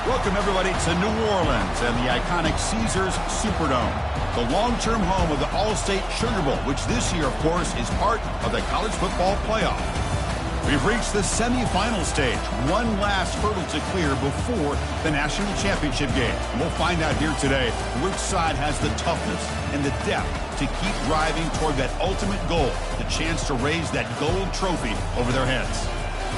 Welcome, everybody, to New Orleans and the iconic Caesars Superdome, the long-term home of the All-State Sugar Bowl, which this year, of course, is part of the college football playoff. We've reached the semifinal stage, one last hurdle to clear before the national championship game. And we'll find out here today which side has the toughness and the depth to keep driving toward that ultimate goal, the chance to raise that gold trophy over their heads.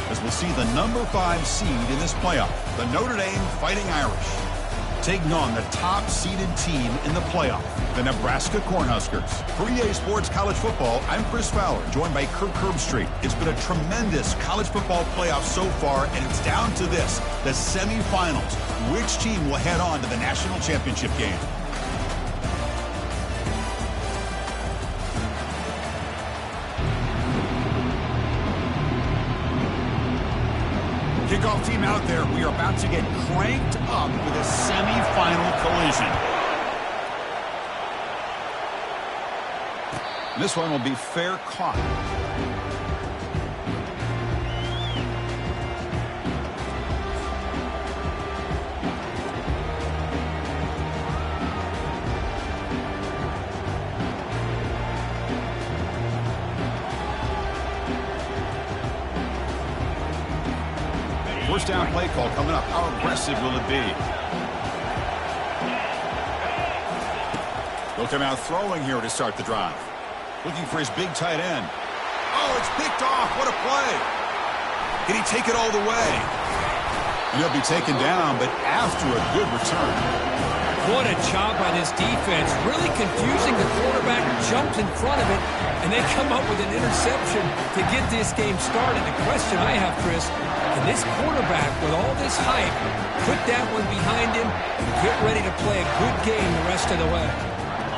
As we'll see the number 5 seed in this playoff, the Notre Dame Fighting Irish, taking on the top-seeded team in the playoff, the Nebraska Cornhuskers. For EA Sports College Football, I'm Chris Fowler, joined by Kirk Herbstreit. It's been a tremendous college football playoff so far, and it's down to this, the semifinals. Which team will head on to the national championship game? Kickoff team out there. We are about to get cranked up with a semifinal collision. This one will be fair caught. First down play call coming up. How aggressive will it be? He'll come out throwing here to start the drive. Looking for his big tight end. Oh, it's picked off. What a play. Can he take it all the way? And he'll be taken down, but after a good return. What a job by this defense. Really confusing. The quarterback jumps in front of it, and they come up with an interception to get this game started. The question I have, Chris, can this quarterback, with all this hype, put that one behind him and get ready to play a good game the rest of the way?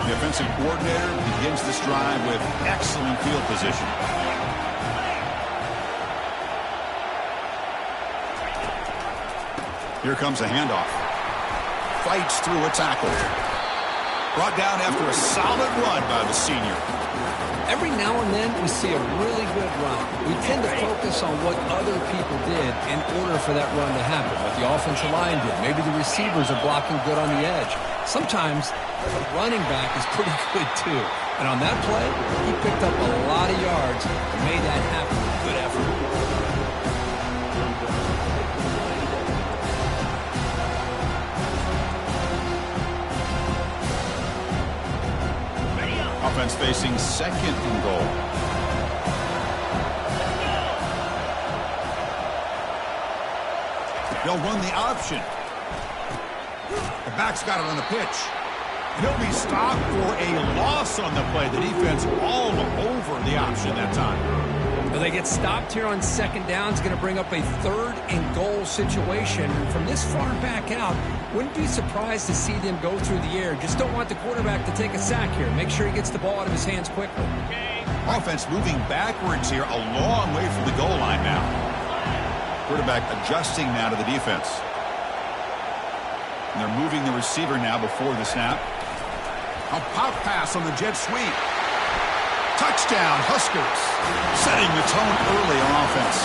The offensive coordinator begins this drive with excellent field position. Here comes a handoff. Fights through a tackle. Brought down after a solid run by the senior. Every now and then we see a really good run. We tend to focus on what other people did in order for that run to happen. What the offensive line did. Maybe the receivers are blocking good on the edge. Sometimes the running back is pretty good too. And on that play, he picked up a lot of yards and made that happen with good effort. Offense facing second and goal. They'll run the option. The back's got it on the pitch. He'll be stopped for a loss on the play. The defense all over the option that time. Well, they get stopped here on second down. It's going to bring up a third and goal situation. From this far back out, wouldn't be surprised to see them go through the air. Just don't want the quarterback to take a sack here. Make sure he gets the ball out of his hands quickly. Offense moving backwards here, a long way from the goal line now. Quarterback adjusting now to the defense. And they're moving the receiver now before the snap. A pop pass on the jet sweep. Touchdown, Huskers. Setting the tone early on offense.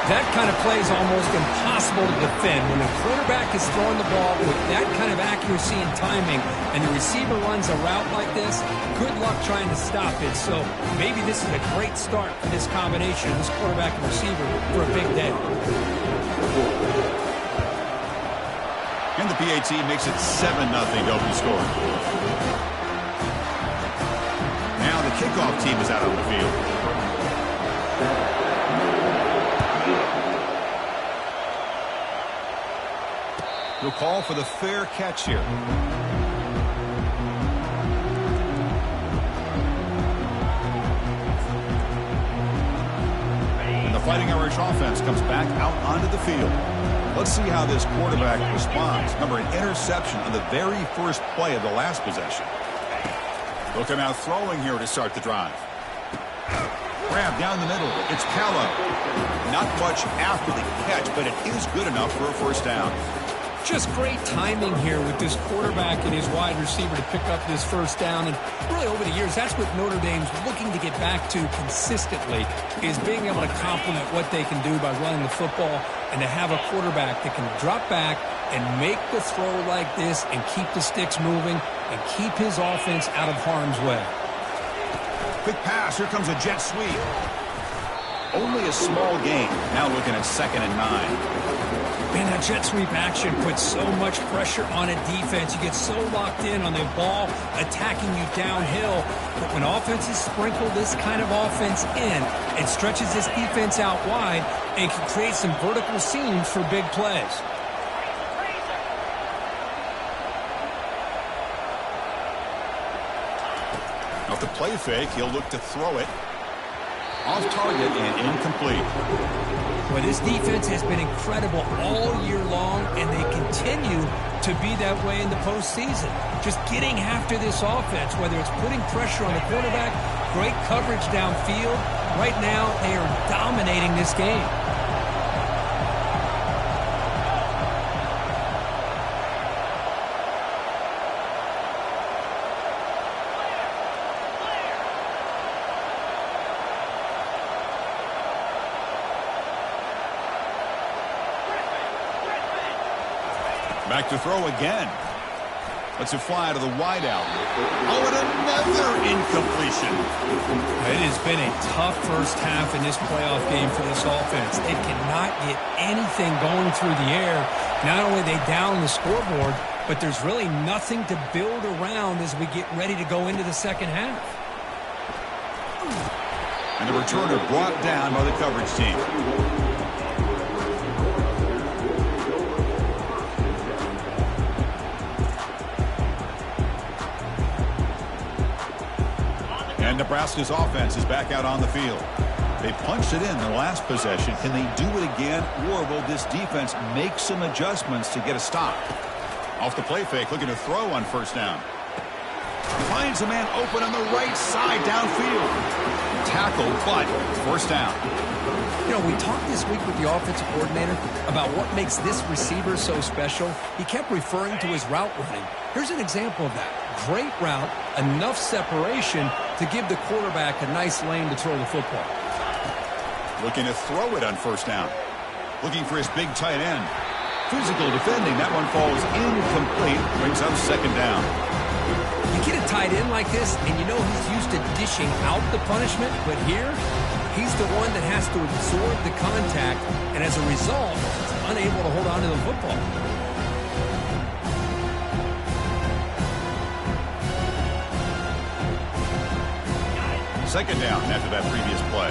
That kind of play is almost impossible to defend. When the quarterback is throwing the ball with that kind of accuracy and timing, and the receiver runs a route like this, good luck trying to stop it. So maybe this is a great start for this combination, this quarterback and receiver, for a big day. And the PAT makes it 7-0 open score. Now the kickoff team is out on the field. He'll call for the fair catch here. And the Fighting Irish offense comes back out onto the field. Let's see how this quarterback responds. Remember, an interception on the very first play of the last possession. They'll come out throwing here to start the drive. Grab down the middle. It's Callow. Not much after the catch, but it is good enough for a first down. Just great timing here with this quarterback and his wide receiver to pick up this first down. And really over the years, that's what Notre Dame's looking to get back to consistently, is being able to complement what they can do by running the football and to have a quarterback that can drop back and make the throw like this and keep the sticks moving and keep his offense out of harm's way. Quick pass. Here comes a jet sweep. Only a small gain. Now looking at 2nd and 9. Man, that jet sweep action puts so much pressure on a defense. You get so locked in on the ball attacking you downhill. But when offenses sprinkle this kind of offense in, it stretches this defense out wide and can create some vertical seams for big plays. Off the play fake, he'll look to throw it. Off target and incomplete. Well, this defense has been incredible all year long, and they continue to be that way in the postseason. Just getting after this offense, whether it's putting pressure on the quarterback, great coverage downfield. Right now, they are dominating this game. Back to throw again. Lets it fly to the wideout. Oh, and another incompletion. It has been a tough first half in this playoff game for this offense. They cannot get anything going through the air. Not only are they down the scoreboard, but there's really nothing to build around as we get ready to go into the second half. And the returner brought down by the coverage team. And Nebraska's offense is back out on the field. They punched it in the last possession. Can they do it again, or will this defense make some adjustments to get a stop? Off the play fake, looking to throw on first down. Finds a man open on the right side downfield. Tackled, but first down. You know, we talked this week with the offensive coordinator about what makes this receiver so special. He kept referring to his route running. Here's an example of that. Great route, enough separation to give the quarterback a nice lane to throw the football. Looking to throw it on first down. Looking for his big tight end. Physical defending. That one falls incomplete. Brings up second down. You get a tight end like this, and you know he's used to dishing out the punishment, but here, he's the one that has to absorb the contact, and as a result, he's unable to hold on to the football. Second down after that previous play.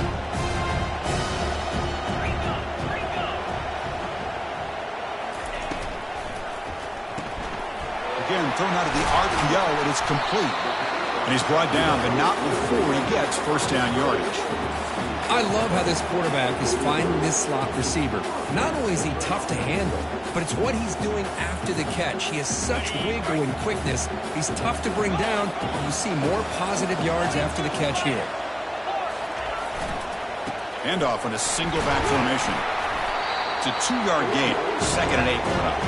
Again, thrown out of the RPO, and it's complete. And he's brought down, but not before he gets first down yardage. I love how this quarterback is finding this slot receiver. Not only is he tough to handle, but it's what he's doing after the catch. He has such wiggle and quickness. He's tough to bring down, and you see more positive yards after the catch here. Handoff on a single back formation. It's a 2-yard gain. 2nd and 8 coming up.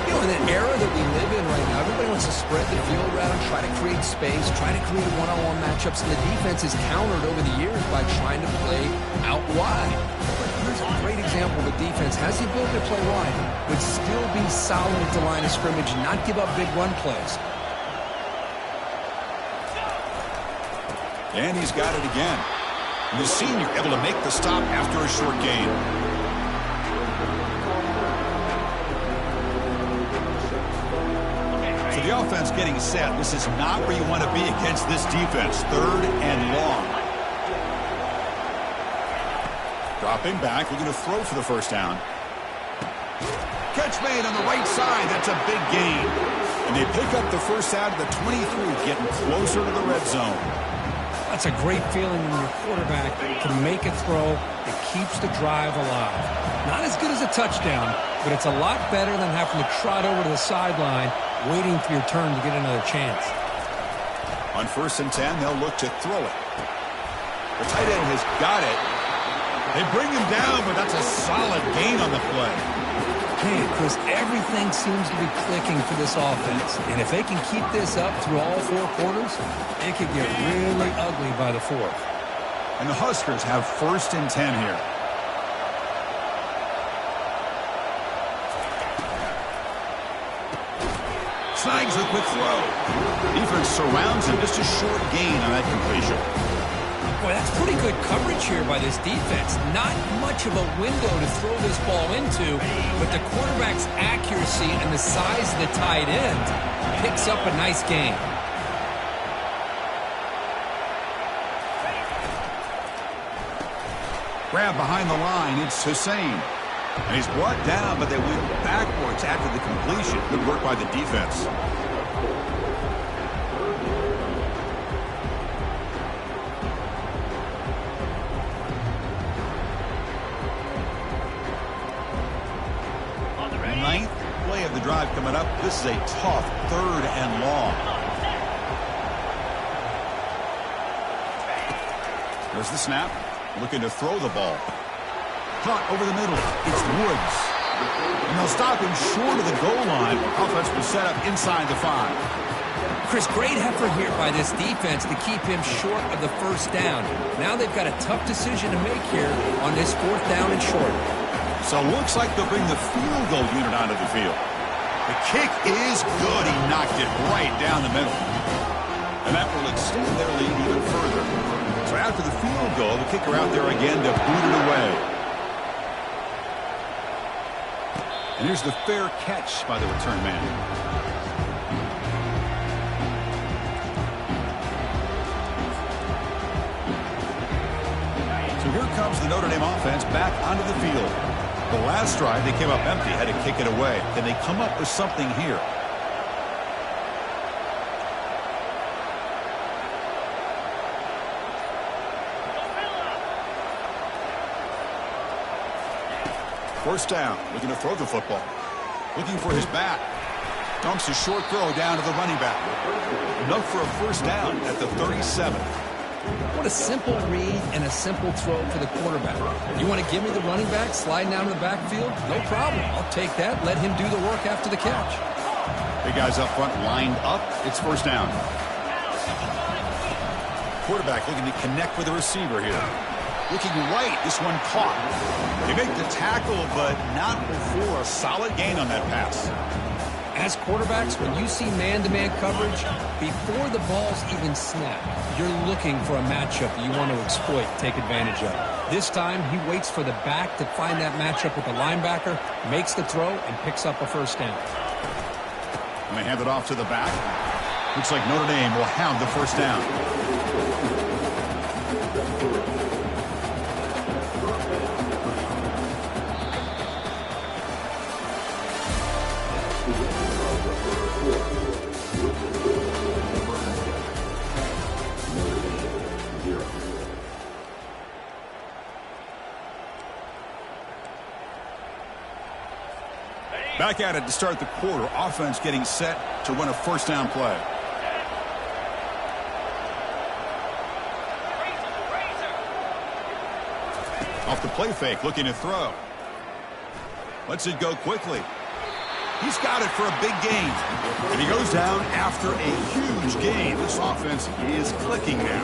You know, in an era that we live in right now, everybody wants to spread the field around, try to create space, try to create one-on-one matchups, and the defense is countered over the years by trying to play out wide. But here's a great example of a defense has the ability to play wide, but still be solid at the line of scrimmage and not give up big run plays. And he's got it again. And the senior able to make the stop after a short gain. So the offense getting set. This is not where you want to be against this defense. 3rd and long. Dropping back, looking to throw for the first down. Catch made on the right side. That's a big gain. And they pick up the first out of the 23, getting closer to the red zone. That's a great feeling when your quarterback can make a throw that keeps the drive alive. Not as good as a touchdown, but it's a lot better than having to trot over to the sideline waiting for your turn to get another chance. On 1st and 10, they'll look to throw it. The tight end has got it. They bring him down, but that's a solid gain on the play. Hey, Chris, everything seems to be clicking for this offense. And if they can keep this up through all four quarters, it could get really ugly by the fourth. And the Huskers have 1st and 10 here. Snags the quick throw. Defense surrounds him. Just a short gain on that completion. Boy, that's pretty good coverage here by this defense. Not much of a window to throw this ball into, but the quarterback's accuracy and the size of the tight end picks up a nice gain. Grab behind the line. It's Hussein. And he's brought down, but they went backwards after the completion. Good work by the defense. Ninth play of the drive coming up. This is a tough 3rd and long. There's the snap. Looking to throw the ball. Caught over the middle. It's Woods. And they'll stop him short of the goal line. Offense will set up inside the 5. Chris, great effort here by this defense to keep him short of the 1st down. Now they've got a tough decision to make here on this 4th down and short. So looks like they'll bring the field goal unit onto the field. The kick is good. He knocked it right down the middle. And that will extend their lead even further. So after the field goal, the kicker out there again to boot it away. And here's the fair catch by the return man. So here comes the Notre Dame offense back onto the field. The last drive, they came up empty, had to kick it away. Can they come up with something here? First down, looking to throw the football. Looking for his back. Dumps a short throw down to the running back. Enough for a 1st down at the 37. What a simple read and a simple throw for the quarterback. You want to give me the running back sliding down to the backfield? No problem. I'll take that. Let him do the work after the catch. Big guys up front lined up. It's 1st down. Quarterback looking to connect with the receiver here. Looking right, this one caught. They make the tackle, but not before a solid gain on that pass. As quarterbacks, when you see man-to-man coverage, before the ball's even snapped, you're looking for a matchup you want to exploit, take advantage of. This time, he waits for the back to find that matchup with the linebacker, makes the throw, and picks up a 1st down. And they hand it off to the back. Looks like Notre Dame will have the 1st down. Back at it to start the quarter. Offense getting set to run a 1st down play. Off the play fake, looking to throw. Lets it go quickly. He's got it for a big gain. And he goes down after a huge gain. This offense is clicking now.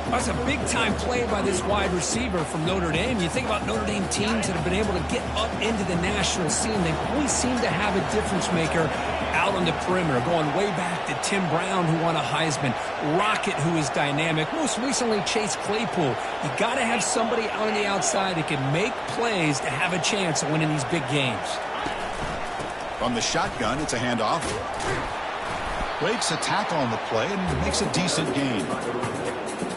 That's a big-time play by this wide receiver from Notre Dame. You think about Notre Dame teams that have been able to get up into the national scene. They always seem to have a difference-maker out on the perimeter, going way back to Tim Brown, who won a Heisman, Rocket, who is dynamic, most recently Chase Claypool. You got to have somebody out on the outside that can make plays to have a chance of winning these big games. From the shotgun, it's a handoff. Breaks a tackle on the play and makes a decent gain.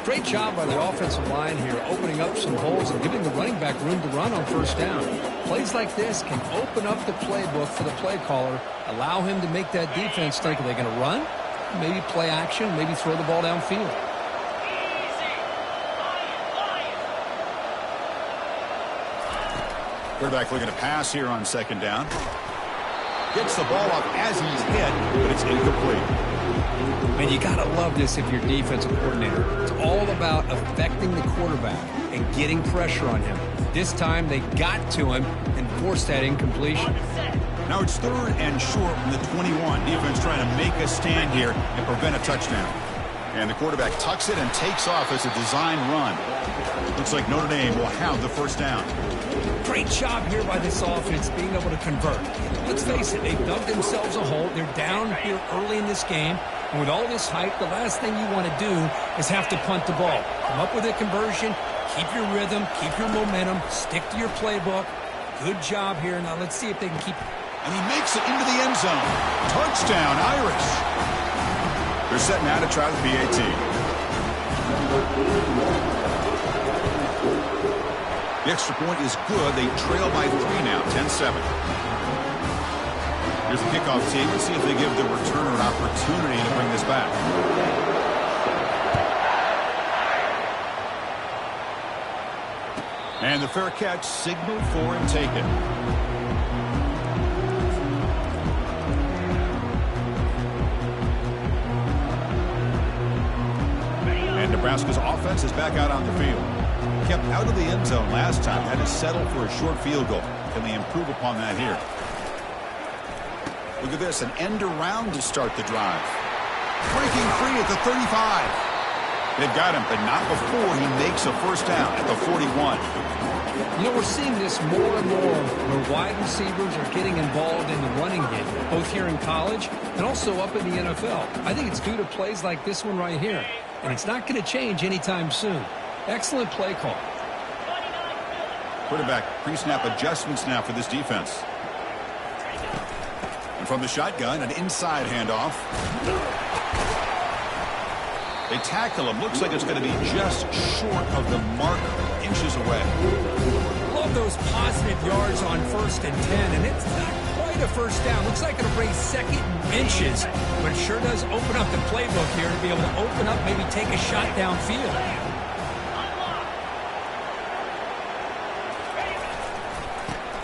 Great job by the offensive line here, opening up some holes and giving the running back room to run on 1st down. Plays like this can open up the playbook for the play caller, allow him to make that defense think, are they going to run? Maybe play action, maybe throw the ball downfield. Quarterback looking to pass here on 2nd down. Gets the ball up as he's hit, but it's incomplete. And you got to love this if you're defensive coordinator. It's all about affecting the quarterback and getting pressure on him. This time they got to him and forced that incompletion. Now it's 3rd and short from the 21. Defense trying to make a stand here and prevent a touchdown. And the quarterback tucks it and takes off as a design run. Looks like Notre Dame will have the first down. Great job here by this offense being able to convert. Let's face it, they've dug themselves a hole. They're down here early in this game. And with all this hype, the last thing you want to do is have to punt the ball. Come up with a conversion, keep your rhythm, keep your momentum, stick to your playbook. Good job here. Now let's see if they can keep... And he makes it into the end zone. Touchdown, Irish. They're set now to try the PAT. The extra point is good. They trail by 3 now, 10-7. Here's the kickoff team. Let's see if they give the returner an opportunity to bring this back. And the fair catch signaled for and taken. And Nebraska's offense is back out on the field. Kept out of the end zone last time, had to settle for a short field goal. Can they improve upon that here? Look at this, an end around to start the drive. Breaking free at the 35. They've got him, but not before he makes a first down at the 41. You know, we're seeing this more and more where wide receivers are getting involved in the running game, both here in college and also up in the NFL. I think it's due to plays like this one right here, and it's not going to change anytime soon. Excellent play call. Quarterback pre-snap adjustments now for this defense. And from the shotgun, an inside handoff. They tackle him. Looks like it's going to be just short of the marker, inches away. Love those positive yards on 1st and 10, and it's not quite a first down. Looks like it'll bring 2nd and inches, but it sure does open up the playbook here to be able to open up, maybe take a shot downfield.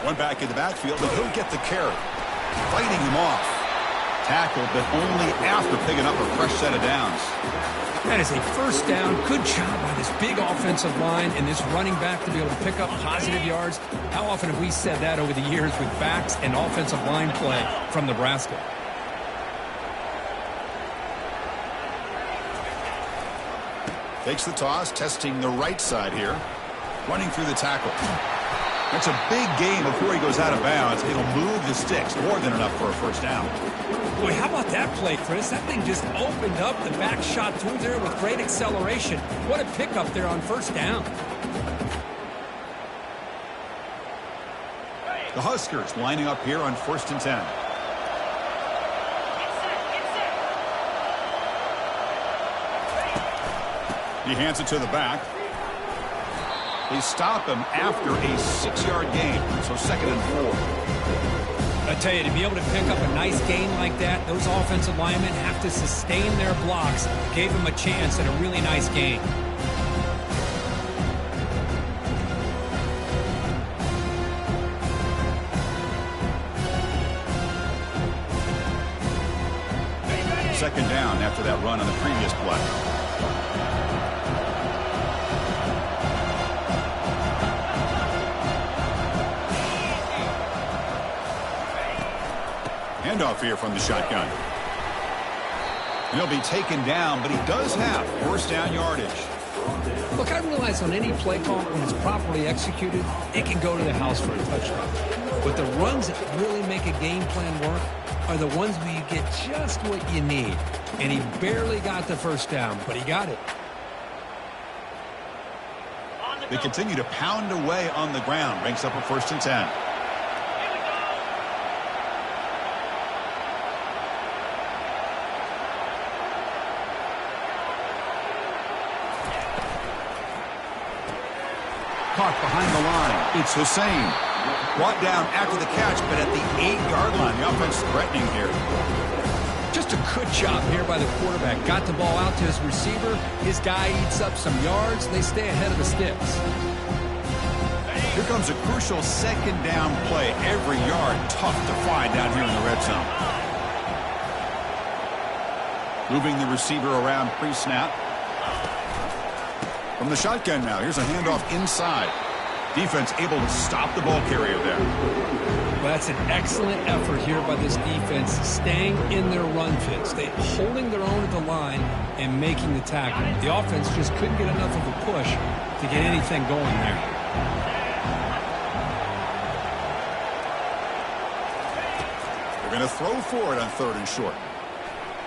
One back in the backfield, but he'll get the carry. Fighting him off. Tackled, but only after picking up a fresh set of downs. That is a first down. Good job by this big offensive line and this running back to be able to pick up positive yards. How often have we said that over the years with backs and offensive line play from Nebraska? Takes the toss, testing the right side here. Running through the tackle. That's a big gain before he goes out of bounds. It'll move the sticks, more than enough for a first down. Boy, how about that play, Chris? That thing just opened up the back shot through there with great acceleration. What a pickup there on first down. The Huskers lining up here on 1st and 10. He hands it to the back. They stop him after a 6-yard gain, so 2nd and 4. I tell you, to be able to pick up a nice gain like that, those offensive linemen have to sustain their blocks. Gave him a chance at a really nice gain. Second down after that run on the previous play. Handoff here from the shotgun. He'll be taken down, but he does have first down yardage. Look, I realize on any play call, when it's properly executed, it can go to the house for a touchdown. But the runs that really make a game plan work are the ones where you get just what you need. And he barely got the first down, but he got it. They continue to pound away on the ground. Ranks up a 1st and 10. Caught behind the line. It's Hussein. Brought down after the catch, but at the 8-yard line. The offense threatening here. Just a good job here by the quarterback. Got the ball out to his receiver. His guy eats up some yards. They stay ahead of the sticks. Here comes a crucial 2nd down play. Every yard tough to find down here in the red zone. Moving the receiver around pre-snap. From the shotgun now, here's a handoff inside. Defense able to stop the ball carrier there. Well, that's an excellent effort here by this defense, staying in their run fits. They holding their own at the line and making the tackle. The offense just couldn't get enough of a push to get anything going there. They're going to throw for it on 3rd and short.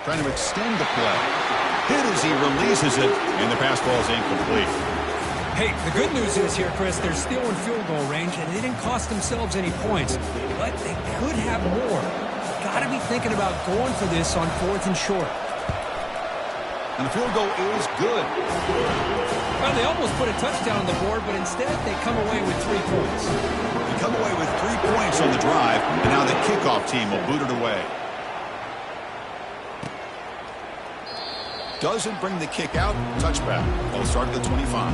Trying to extend the play. Hit as he releases it, and the pass ball is incomplete. Hey, the good news is here, Chris, they're still in field goal range, and they didn't cost themselves any points. But they could have more. Got to be thinking about going for this on 4th and short. And the field goal is good. Well, they almost put a touchdown on the board, but instead they come away with 3 points. They come away with 3 points on the drive, and now the kickoff team will boot it away. Doesn't bring the kick out. Touchback. They'll start at the 25.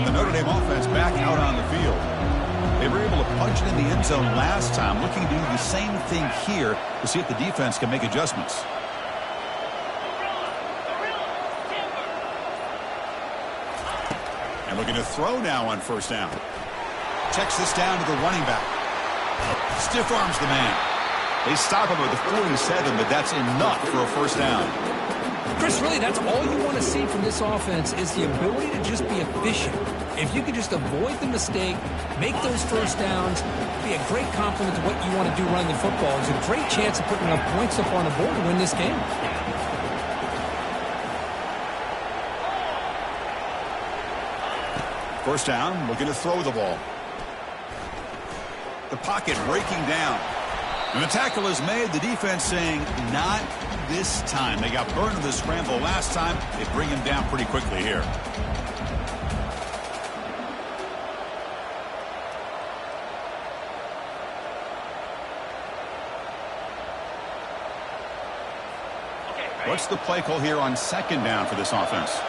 The Notre Dame offense back out on the field. They were able to punch it in the end zone last time, looking to do the same thing here to see if the defense can make adjustments. And looking to throw now on 1st down. Checks this down to the running back. Stiff arms the man. They stop him at the 47, but that's enough for a 1st down. Chris, really, that's all you want to see from this offense is the ability to just be efficient. If you could just avoid the mistake, make those 1st downs, be a great compliment to what you want to do running the football. There's a great chance of putting enough points up on the board to win this game. First down, looking to throw the ball. The pocket breaking down. And the tackle is made. The defense saying, not this time. They got burned in the scramble last time. They bring him down pretty quickly here. What's the play call here on 2nd down for this offense?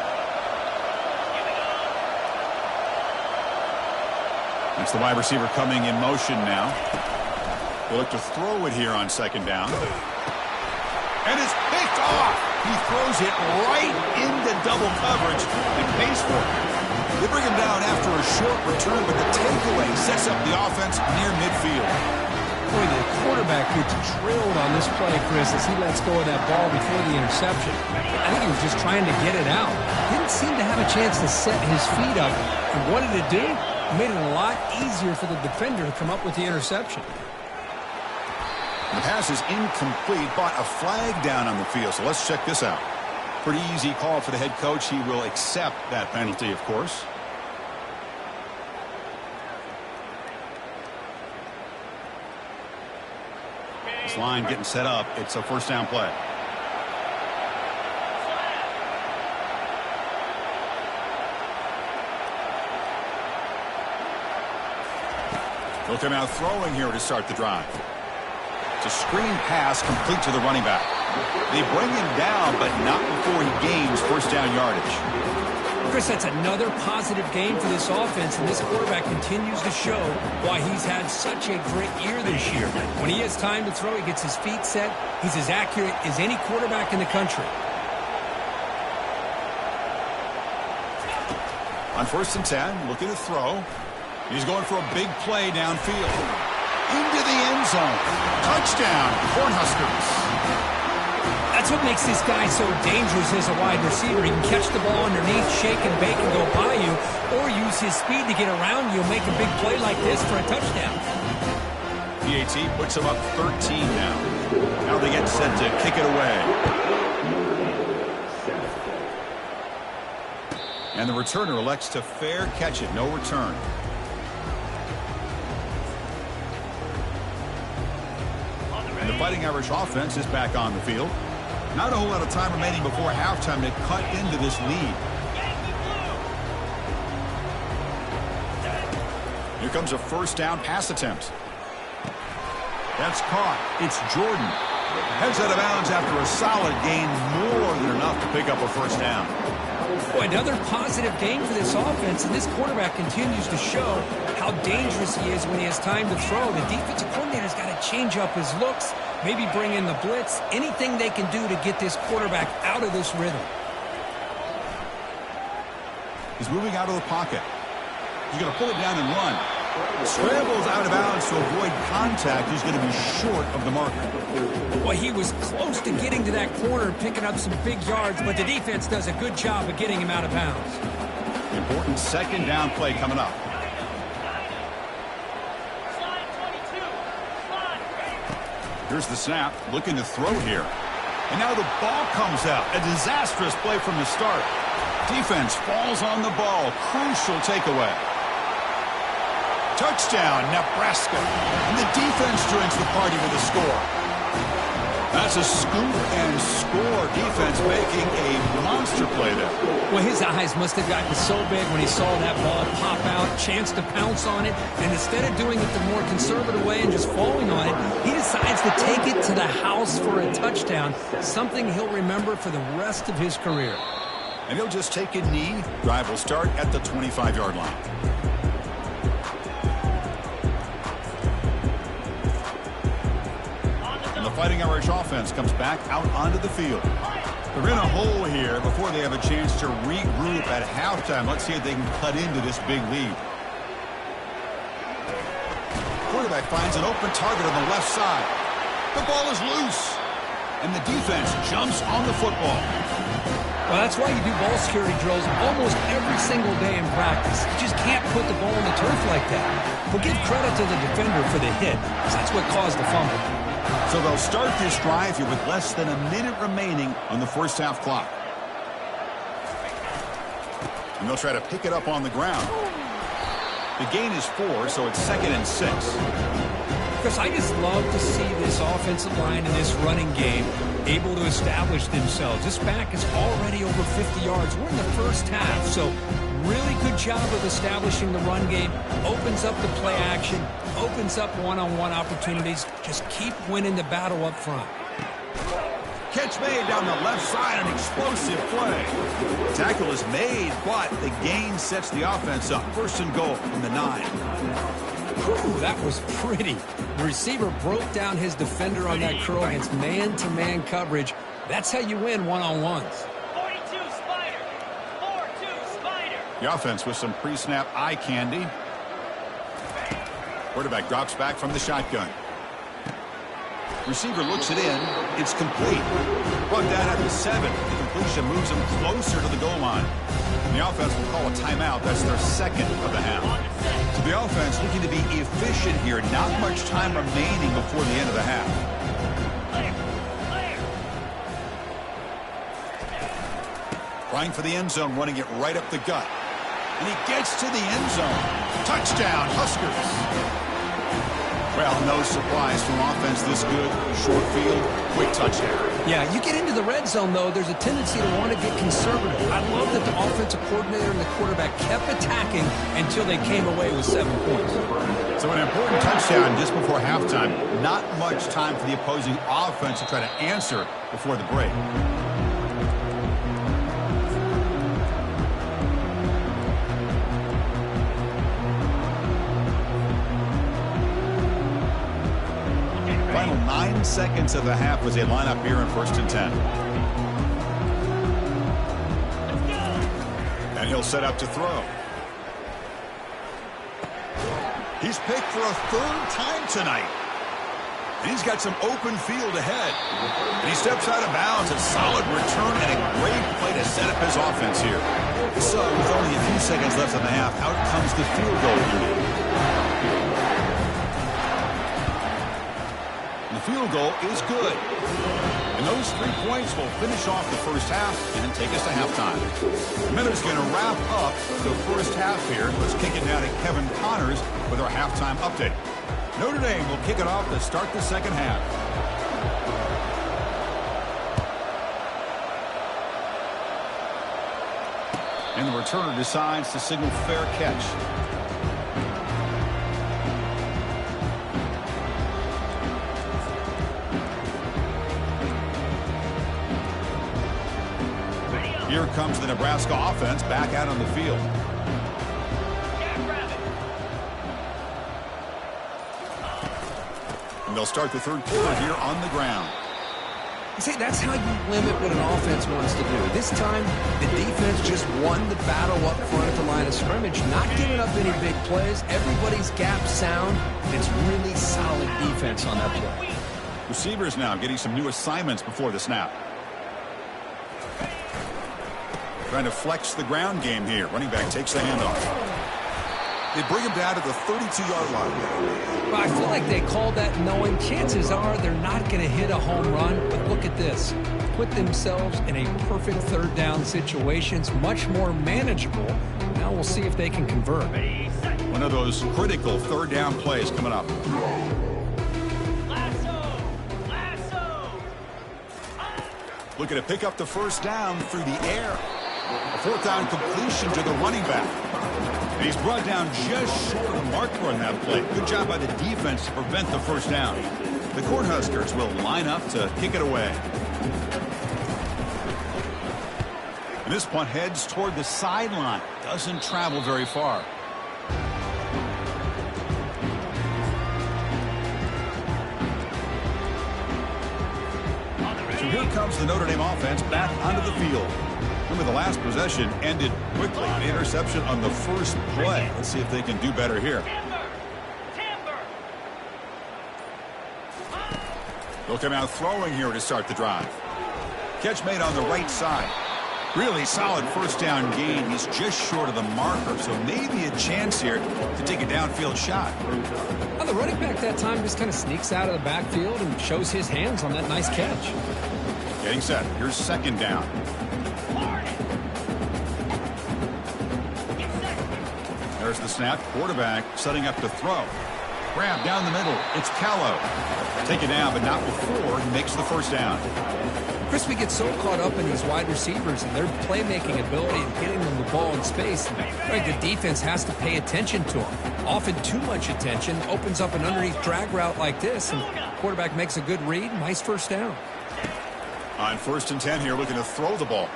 That's the wide receiver coming in motion now. They look to throw it here on 2nd down. And it's picked off. He throws it right into double coverage and pays for it. They bring him down after a short return, but the takeaway sets up the offense near midfield. Boy, the quarterback gets drilled on this play, Chris, as he lets go of that ball before the interception. I think he was just trying to get it out. Didn't seem to have a chance to set his feet up. And what did it do? Made it a lot easier for the defender to come up with the interception. The pass is incomplete, but a flag down on the field. So let's check this out. Pretty easy call for the head coach. He will accept that penalty, of course. This line getting set up. It's a 1st down play. They'll come out throwing here to start the drive. It's a screen pass complete to the running back. They bring him down, but not before he gains 1st down yardage. Chris, that's another positive game for this offense, and this quarterback continues to show why he's had such a great year this year. When he has time to throw, he gets his feet set. He's as accurate as any quarterback in the country. On 1st and 10, looking to throw. He's going for a big play downfield. Into the end zone. Touchdown, Cornhuskers. That's what makes this guy so dangerous as a wide receiver. He can catch the ball underneath, shake and bake and go by you, or use his speed to get around you and make a big play like this for a touchdown. PAT puts him up 13 now. Now they get set to kick it away. And the returner elects to fair catch it. No return. And the Fighting Irish offense is back on the field. Not a whole lot of time remaining before halftime to cut into this lead. Here comes a 1st down pass attempt. That's caught. It's Jordan. Heads out of bounds after a solid gain, more than enough to pick up a 1st down. Boy, another positive game for this offense, and this quarterback continues to show how dangerous he is when he has time to throw. The defensive coordinator's got to change up his looks, maybe bring in the blitz, anything they can do to get this quarterback out of this rhythm. He's moving out of the pocket. He's going to pull it down and run. Scrambles out of bounds to avoid contact. He's going to be short of the marker. Boy, he was close to getting to that corner and picking up some big yards, but the defense does a good job of getting him out of bounds. Important second down play coming up. Here's the snap, looking to throw here. And now the ball comes out. A disastrous play from the start. Defense falls on the ball. Crucial takeaway. Touchdown, Nebraska. And the defense joins the party with a score. That's a scoop and score. Defense making a monster play there. Well, his eyes must have gotten so big when he saw that ball pop out, chance to pounce on it, and instead of doing it the more conservative way and just falling on it, he decides to take it to the house for a touchdown, something he'll remember for the rest of his career. And he'll just take a knee. Drive will start at the 25-yard line. And the Fighting Irish offense comes back out onto the field. They're in a hole here before they have a chance to regroup at halftime. Let's see if they can cut into this big lead. Quarterback finds an open target on the left side. The ball is loose. And the defense jumps on the football. Well, that's why you do ball security drills almost every single day in practice. You just can't put the ball on the turf like that. But give credit to the defender for the hit, because that's what caused the fumble. So they'll start this drive here with less than a minute remaining on the first half clock. And they'll try to pick it up on the ground. The gain is 4, so it's 2nd and 6. Chris, I just love to see this offensive line and this running game able to establish themselves. This back is already over 50 yards. We're in the first half, so really good job of establishing the run game. Opens up the play action, opens up one-on-one opportunities. Just keep winning the battle up front. Catch made down the left side, an explosive play. Tackle is made, but the gain sets the offense up. 1st and goal from the 9. Whew, that was pretty. The receiver broke down his defender on that curl against man-to-man coverage. That's how you win one-on-ones. 42 Spider. 4-2 Spider. The offense with some pre-snap eye candy. Quarterback drops back from the shotgun. Receiver looks it in. It's complete. Brought down at the 7. The completion moves him closer to the goal line. And the offense will call a timeout. That's their 2nd of the half. So the offense looking to be efficient here. Not much time remaining before the end of the half. Trying for the end zone, running it right up the gut. And he gets to the end zone. Touchdown, Huskers. Well, no surprise from offense this good. Short field, quick touchdown. Yeah, you get into the red zone, though, there's a tendency to want to get conservative. I love that the offensive coordinator and the quarterback kept attacking until they came away with 7 points. So an important touchdown just before halftime. Not much time for the opposing offense to try to answer before the break. Final 9 seconds of the half as they line up here in 1st and 10. And he'll set up to throw. He's picked for a 3rd time tonight. And he's got some open field ahead. And he steps out of bounds. A solid return and a great play to set up his offense here. So with only a few seconds left in the half, out comes the field goal unit. The field goal is good. And those 3 points will finish off the first half and take us to halftime. Miller's going to wrap up the first half here. Let's kick it down to Kevin Connors with our halftime update. Notre Dame will kick it off to start the second half. And the returner decides to signal fair catch. Here comes the Nebraska offense back out on the field. And they'll start the third quarter here on the ground. See, that's how you limit what an offense wants to do. This time, the defense just won the battle up front at the line of scrimmage, not giving up any big plays. Everybody's gap sound. It's really solid defense on that play. Receivers now getting some new assignments before the snap. Trying to flex the ground game here. Running back takes the handoff. They bring him down to the 32-yard line. Well, I feel like they called that knowing chances are they're not going to hit a home run. But look at this. Put themselves in a perfect third down situations, much more manageable. Now we'll see if they can convert. One of those critical third down plays coming up. Looking to pick up the first down through the air. A fourth down completion to the running back. And he's brought down just short of the marker on that play. Good job by the defense to prevent the first down. The Cornhuskers will line up to kick it away. And this punt heads toward the sideline. Doesn't travel very far. So here comes the Notre Dame offense back onto the field. Remember, the last possession ended quickly. An interception on the first play. Let's see if they can do better here. They'll come out throwing here to start the drive. Catch made on the right side. Really solid first down gain. He's just short of the marker, so maybe a chance here to take a downfield shot. Well, the running back that time just kind of sneaks out of the backfield and shows his hands on that nice catch. Getting set. Here's second down. There's the snap. Quarterback setting up to throw. Grab down the middle. It's Callow. Taken down, but not before he makes the first down. Crispy gets so caught up in these wide receivers and their playmaking ability and getting them the ball in space. Right, the defense has to pay attention to them. Often too much attention opens up an underneath drag route like this, and quarterback makes a good read. Nice first down. On 1st and 10 here, looking to throw the ball.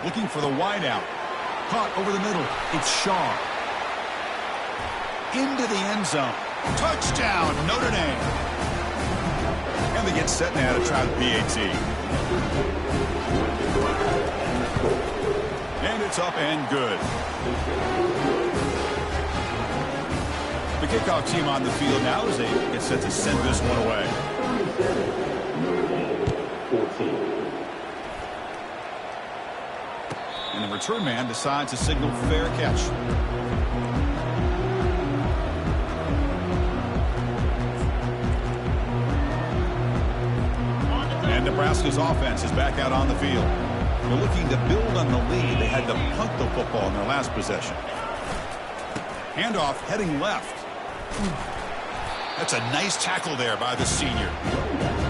Looking for the wide out. Caught over the middle. It's Shaw. Into the end zone. Touchdown, Notre Dame. And they get set now to try the PAT. And it's up and good. The kickoff team on the field now as they get set to send this one away. And the return man decides to signal fair catch. And Nebraska's offense is back out on the field. They're looking to build on the lead. They had to punt the football in their last possession. Handoff heading left. That's a nice tackle there by the senior.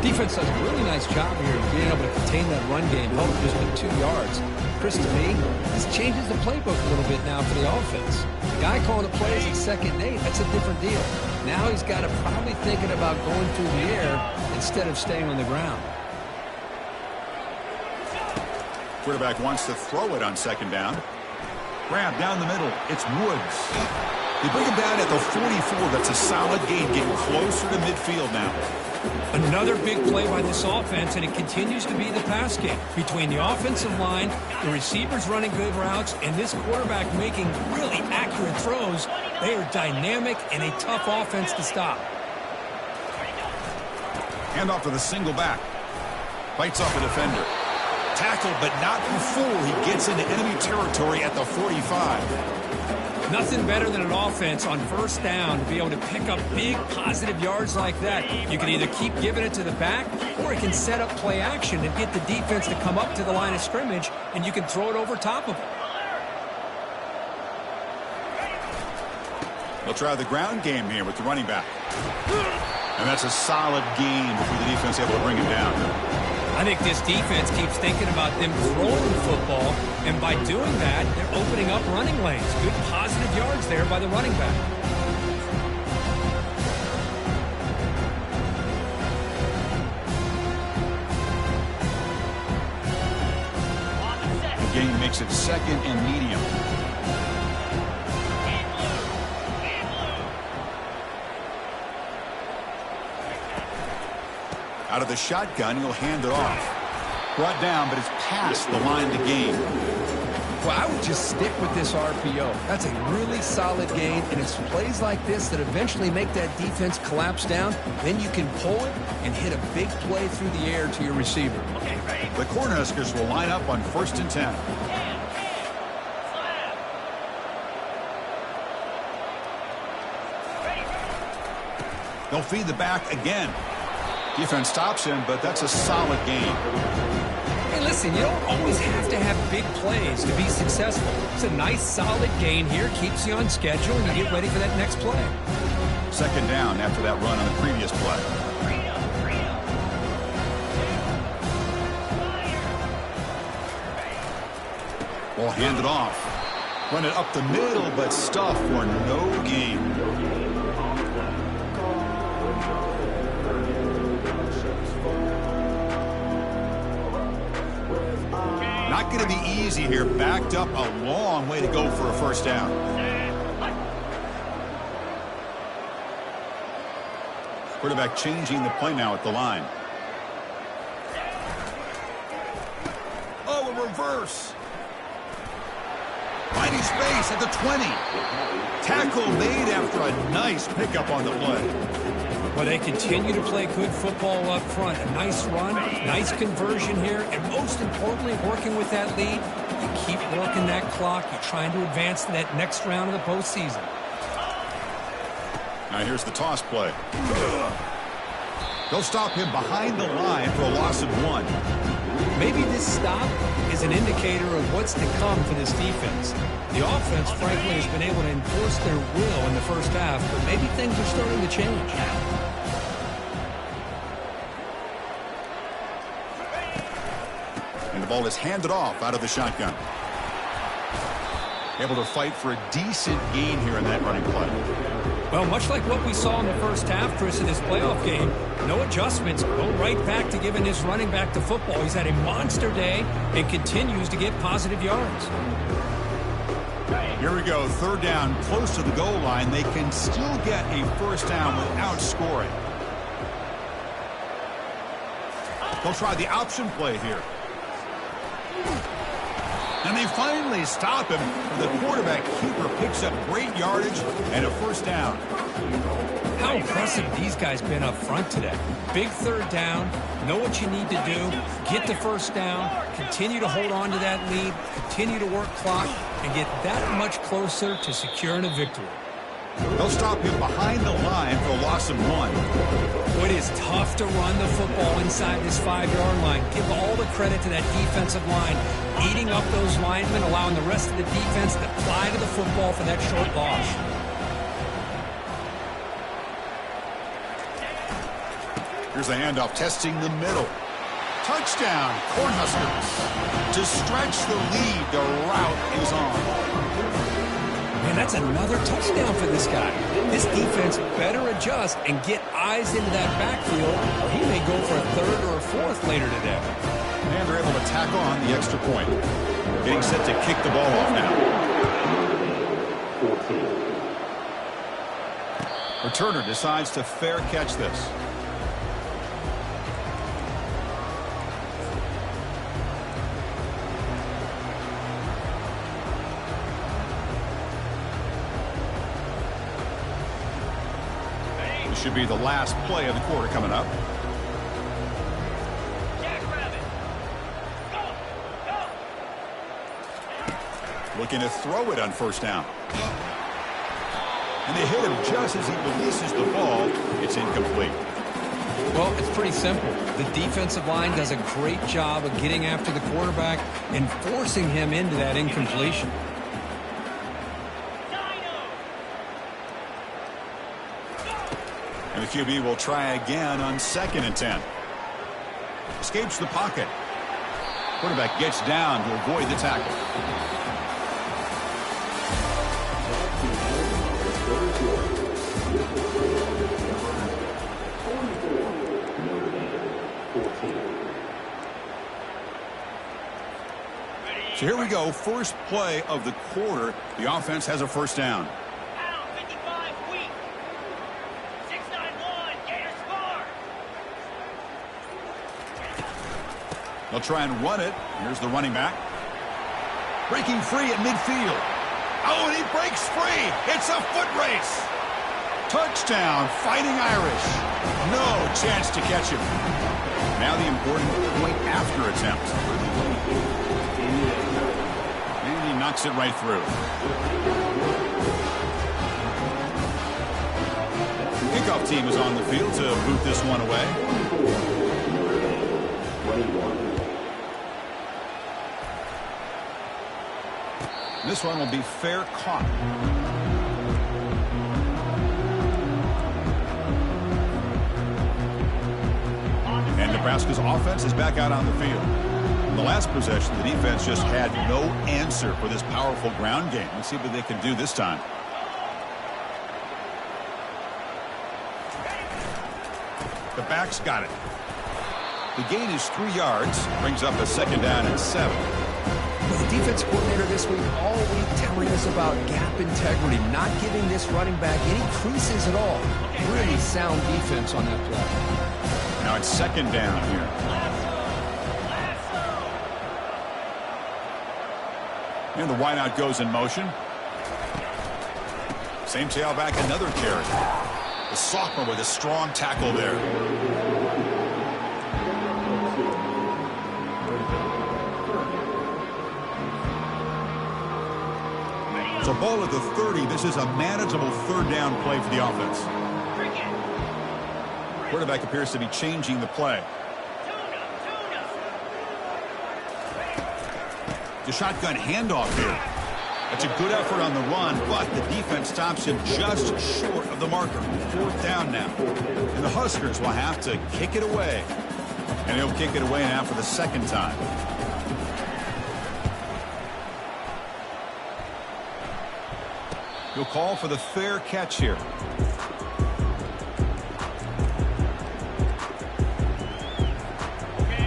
Defense does a really nice job here of being able to contain that run game. Held just with 2 yards. Chris, to me, this changes the playbook a little bit now for the offense. The guy calling the plays at 2nd and 8, that's a different deal. Now he's got to probably thinking about going through the air instead of staying on the ground. Quarterback wants to throw it on 2nd down. Grab down the middle. It's Woods. They bring him down at the 44. That's a solid gain, getting closer to midfield now. Another big play by this offense, and it continues to be the pass game. Between the offensive line, the receivers running good routes, and this quarterback making really accurate throws, they are dynamic and a tough offense to stop. Handoff to the single back. Fights off a defender. Tackled, but not before he gets into enemy territory at the 45. Nothing better than an offense on 1st down to be able to pick up big positive yards like that. You can either keep giving it to the back, or it can set up play action and get the defense to come up to the line of scrimmage, and you can throw it over top of it. They'll try the ground game here with the running back. And that's a solid gain before the defense able to bring him down. I think this defense keeps thinking about them throwing the football, and by doing that, they're opening up running lanes. Good positive yards there by the running back. makes it 2nd and medium. Out of the shotgun, he'll hand it off. Brought down, but it's past the line to gain. Well, I would just stick with this RPO. That's a really solid gain, and it's plays like this that eventually make that defense collapse down. Then you can pull it and hit a big play through the air to your receiver. The Cornhuskers will line up on 1st and 10. They'll feed the back again. Defense stops him, but that's a solid gain. Hey, listen, you don't always have to have big plays to be successful. It's a nice, solid gain here. Keeps you on schedule, and you get ready for that next play. 2nd down after that run on the previous play. Ball handed off. Run it up the middle, but stuffed for no gain. Not going to be easy here. Backed up a long way to go for a 1st down. Quarterback changing the play now at the line. Oh, a reverse. Finding space at the 20. Tackle made after a nice pickup on the play. Well, they continue to play good football up front. A nice run, nice conversion here, and most importantly, working with that lead, you keep working that clock. You're trying to advance to that next round of the postseason. Now here's the toss play. They'll stop him behind the line for a loss of 1. Maybe this stop is an indicator of what's to come for this defense. The offense, frankly, has been able to enforce their will in the 1st half, but maybe things are starting to change. And the ball is handed off out of the shotgun. Able to fight for a decent gain here in that running play. Well, much like what we saw in the 1st half, Chris, in this playoff game, no adjustments. Go right back to giving his running back the football. He's had a monster day and continues to get positive yards. Here we go. 3rd down, close to the goal line. They can still get a 1st down without scoring. They'll try the option play here. And they finally stop him. The quarterback keeper picks up great yardage and a 1st down. How impressive these guys been up front today. Big 3rd down. Know what you need to do. Get the 1st down. Continue to hold on to that lead. Continue to work clock and get that much closer to securing a victory. They'll stop him behind the line for a loss of 1. It is tough to run the football inside this 5-yard line. Give all the credit to that defensive line, eating up those linemen, allowing the rest of the defense to fly to the football for that short loss. Here's the handoff, testing the middle. Touchdown, Cornhuskers. To stretch the lead, the route is on. Man, that's another touchdown for this guy. This defense better adjust and get eyes into that backfield, or he may go for a 3rd or a 4th later today. And they're able to tack on the extra point. Getting set to kick the ball off now. Returner decides to fair catch this. Should be the last play of the quarter coming up. Looking to throw it on 1st down. And they hit him just as he releases the ball. It's incomplete. Well, it's pretty simple. The defensive line does a great job of getting after the quarterback and forcing him into that incompletion. And the QB will try again on 2nd and 10. Escapes the pocket. Quarterback gets down to avoid the tackle. So here we go. First play of the quarter. The offense has a first down. Pound 55 weak. 691. Gators score. They'll try and run it. Here's the running back. Breaking free at midfield. Oh, and he breaks free. It's a foot race. Touchdown, Fighting Irish. No chance to catch him. Now the important point after attempt. And he knocks it right through. Kickoff team is on the field to boot this one away. This one will be fair caught. And Nebraska's offense is back out on the field. In the last possession, the defense just had no answer for this powerful ground game. Let's see what they can do this time. The back's got it. The gain is 3 yards. Brings up a second down and 7. Well, the defense coordinator this week all week telling us about gap integrity, not giving this running back any creases at all. Really sound defense on that play. Now it's second down here. And the wideout goes in motion. Same tailback, another carry. The sophomore with a strong tackle there. So ball at the 30. This is a manageable third down play for the offense. Quarterback appears to be changing the play. The shotgun handoff here. That's a good effort on the run, but the defense stops him just short of the marker. Fourth down now. And the Huskers will have to kick it away. And he'll kick it away now for the second time. He'll call for the fair catch here.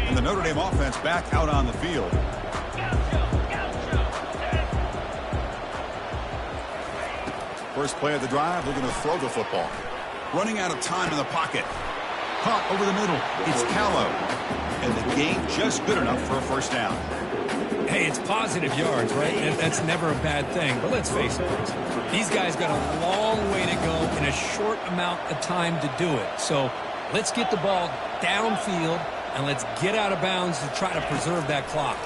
And the Notre Dame offense back out on the field. First play of the drive, looking to throw the football. Running out of time in the pocket. Caught over the middle. It's Callow. And the gain just good enough for a first down. Hey, it's positive yards, right? That's never a bad thing. But let's face it, these guys got a long way to go in a short amount of time to do it. So let's get the ball downfield, and let's get out of bounds to try to preserve that clock.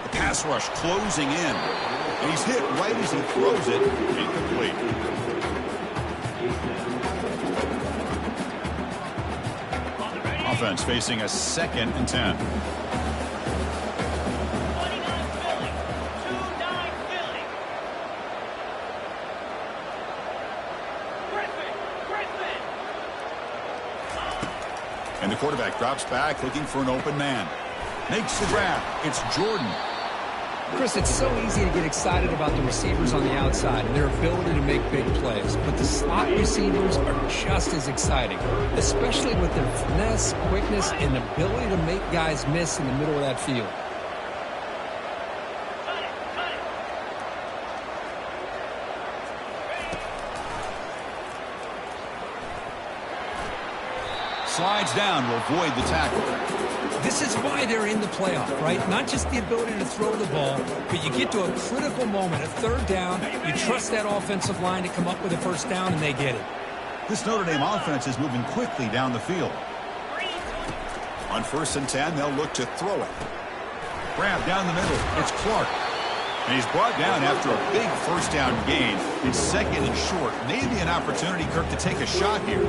The pass rush closing in. And he's hit right as he throws it. Incomplete. Offense facing a second and 10. And the quarterback drops back looking for an open man. Makes the grab. It's Jordan. Chris, it's so easy to get excited about the receivers on the outside and their ability to make big plays. But the slot receivers are just as exciting, especially with their finesse, quickness, and ability to make guys miss in the middle of that field. Slides down to avoid the tackle. This is why they're in the playoff, right? Not just the ability to throw the ball, but you get to a critical moment, a third down, you trust that offensive line to come up with a first down, and they get it. This Notre Dame offense is moving quickly down the field. On 1st and 10, they'll look to throw it. Grab down the middle. It's Clark. And he's brought down after a big first down gain. It's second and short. Maybe an opportunity, Kirk, to take a shot here.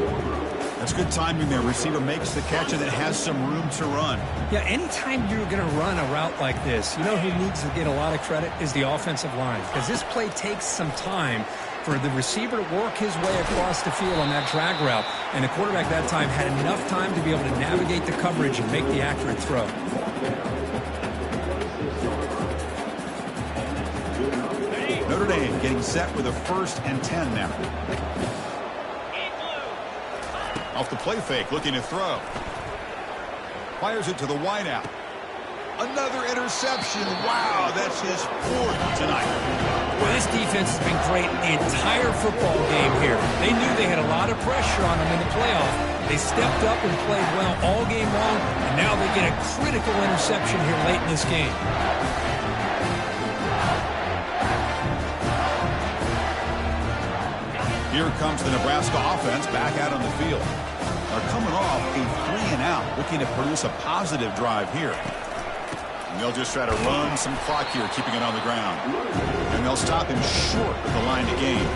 That's good timing there. Receiver makes the catch and it has some room to run. Yeah, anytime you're going to run a route like this, you know who needs to get a lot of credit is the offensive line. Because this play takes some time for the receiver to work his way across the field on that drag route. And the quarterback that time had enough time to be able to navigate the coverage and make the accurate throw. Notre Dame getting set with a 1st and 10 now. Off the play fake, looking to throw. Fires it to the wideout. Another interception. Wow, that's his fourth tonight. Well, this defense has been great the entire football game here. They knew they had a lot of pressure on them in the playoff. They stepped up and played well all game long, and now they get a critical interception here late in this game. Here comes the Nebraska offense back out on the field. They're coming off a 3-and-out, looking to produce a positive drive here. And they'll just try to run some clock here, keeping it on the ground. And they'll stop him short of the line to gain.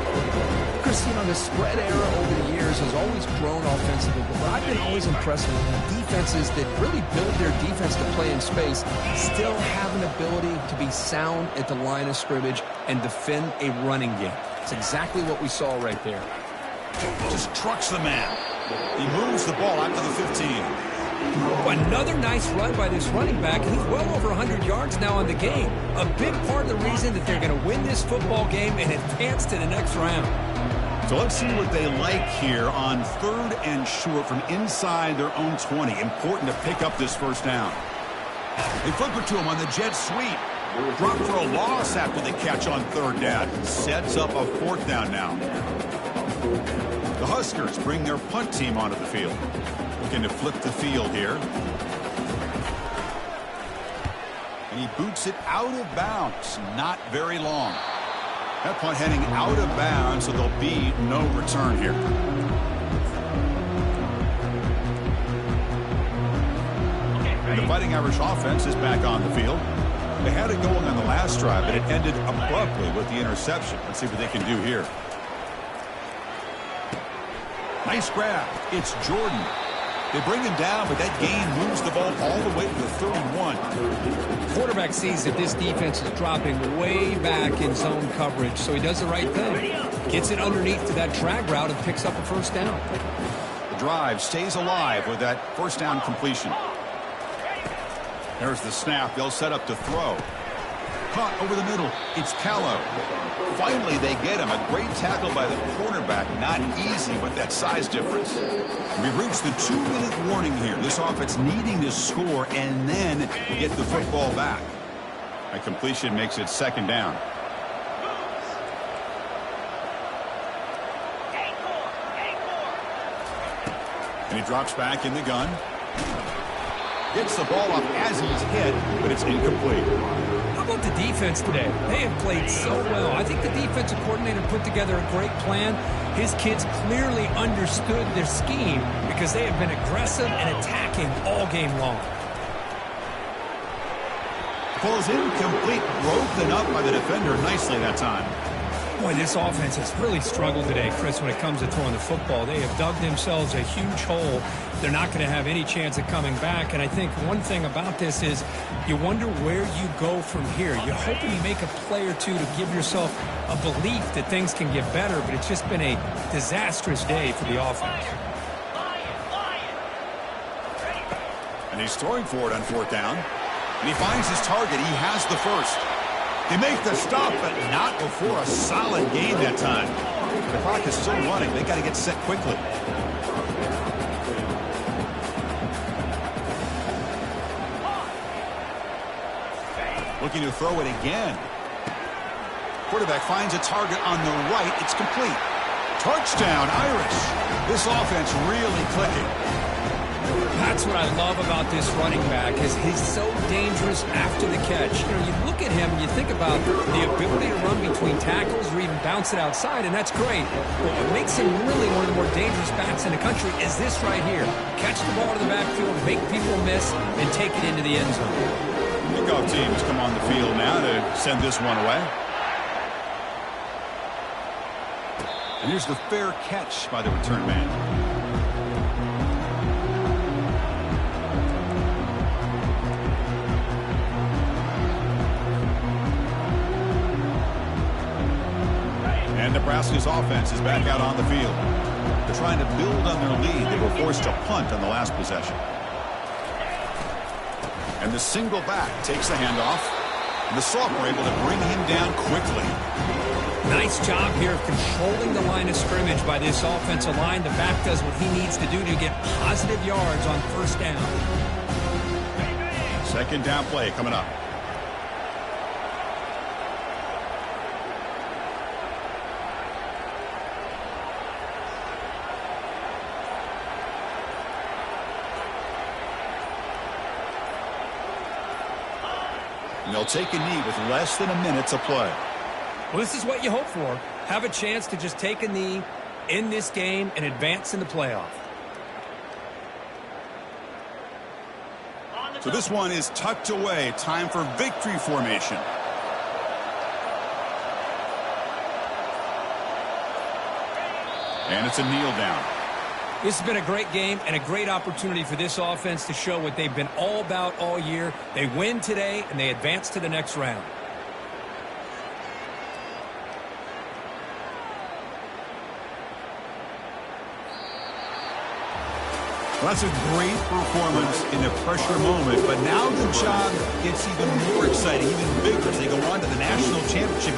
Chris, you know, the spread era over the years has always grown offensively, but I've been always impressed with defenses that really build their defense to play in space, still have an ability to be sound at the line of scrimmage and defend a running game. It's exactly what we saw right there. Just trucks the man. He moves the ball out to the 15. Another nice run by this running back. He's well over 100 yards now on the game. A big part of the reason that they're going to win this football game and advance to the next round. So let's see what they like here on 3rd and short from inside their own 20. Important to pick up this first down. They flip it to him on the jet sweep. Drop for a loss after the catch on 3rd down. Sets up a 4th down now. The Huskers bring their punt team onto the field. Looking to flip the field here. And he boots it out of bounds. Not very long. That punt heading out of bounds, so there'll be no return here. And the Fighting Irish offense is back on the field. They had it going on the last drive, but it ended abruptly with the interception. Let's see what they can do here. Nice grab. It's Jordan. They bring him down, but that gain moves the ball all the way to the 31. Quarterback sees that this defense is dropping way back in zone coverage, so he does the right thing. Gets it underneath to that drag route and picks up a first down. The drive stays alive with that first down completion. There's the snap. They'll set up to throw. Caught over the middle. It's Callow. Finally, they get him. A great tackle by the cornerback. Not easy with that size difference. We've reached the 2-minute warning here. This offense needing to score and then get the football back. A completion makes it 2nd down. And he drops back in the gun. Gets the ball off as he's hit, but it's incomplete. How about the defense today? They have played so well. I think the defensive coordinator put together a great plan. His kids clearly understood their scheme because they have been aggressive and attacking all game long. Ball's incomplete, broken up by the defender nicely that time. Boy, this offense has really struggled today, Chris, when it comes to throwing the football. They have dug themselves a huge hole. They're not going to have any chance of coming back. And I think one thing about this is you wonder where you go from here. You're hoping you make a play or two to give yourself a belief that things can get better, but it's just been a disastrous day for the offense. And he's throwing for it on 4th down. And he finds his target. He has the first. They make the stop, but not before a solid gain that time. The clock is still running. They got to get set quickly. Looking to throw it again. Quarterback finds a target on the right. It's complete. Touchdown, Irish. This offense really clicking. That's what I love about this running back is he's so dangerous after the catch. You know, you look at him and you think about the ability to run between tackles or even bounce it outside, and that's great. But what makes him really one of the more dangerous backs in the country is this right here. Catch the ball to the backfield, make people miss, and take it into the end zone. Kickoff teams come on the field now to send this one away. And here's the fair catch by the return man. And Nebraska's offense is back out on the field. They're trying to build on their lead. They were forced to punt on the last possession. And the single back takes the handoff. And the Sophomore able to bring him down quickly. Nice job here of controlling the line of scrimmage by this offensive line. The back does what he needs to do to get positive yards on 1st down. Second down play coming up. And they'll take a knee with less than a minute to play. Well, this is what you hope for. Have a chance to just take a knee in this game and advance in the playoff. So this one is tucked away. Time for victory formation. And it's a kneel down. This has been a great game and a great opportunity for this offense to show what they've been all about all year. They win today, and they advance to the next round. Well, that's a great performance in a pressure moment, but now the job gets even more exciting, even bigger as they go on to the national championship.